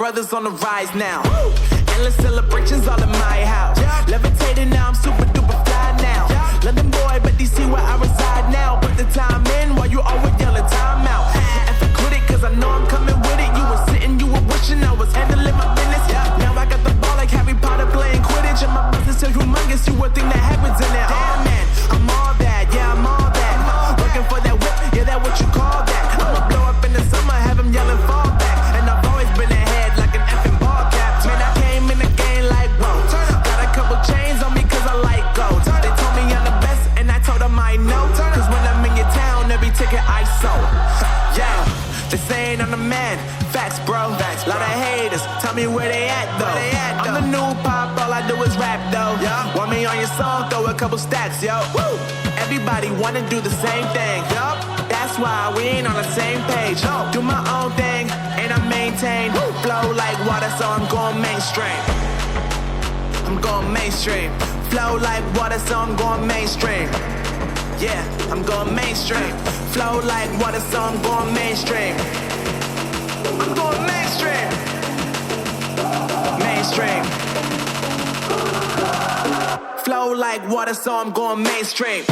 brothers on the rise now. Endless celebrations all in my house. Levitating now, I'm super duper fly now. London boy, but DC where I reside now. Put the time in while you always yelling time out. And quit it, cause I know I'm coming with it. You were sitting, you were wishing I was handling my business. Now I got the ball like Harry Potter playing Quidditch. And my business so humongous, you would think that happens in there. Damn man, I'm all that, yeah, I'm all that. Working for that whip, yeah, that what you call that. I'ma blow up in the summer, have them yelling fall back. And I've always been ahead like an effing ball cap. Man, I came in the game like, whoa. Got a couple chains on me cause I like gold. They told me I'm the best and I told them I know. Cause when I'm in your town, every ticket I sold. Yeah, they saying I'm the man. Facts, bro. Lot of haters, tell me where they at though. I'm the new pop, all I do is rap though. Want me on your song, throw a couple stacks, yo. Woo! Everybody wanna do the same thing. That's why we ain't on the same page. Do my own thing, and I maintain. Flow like water, so I'm going mainstream. I'm going mainstream. Flow like water, so I'm going mainstream. Yeah, I'm going mainstream. Flow like water, so I'm going mainstream. I'm going mainstream. Mainstream. Flow like water, so I'm going mainstream.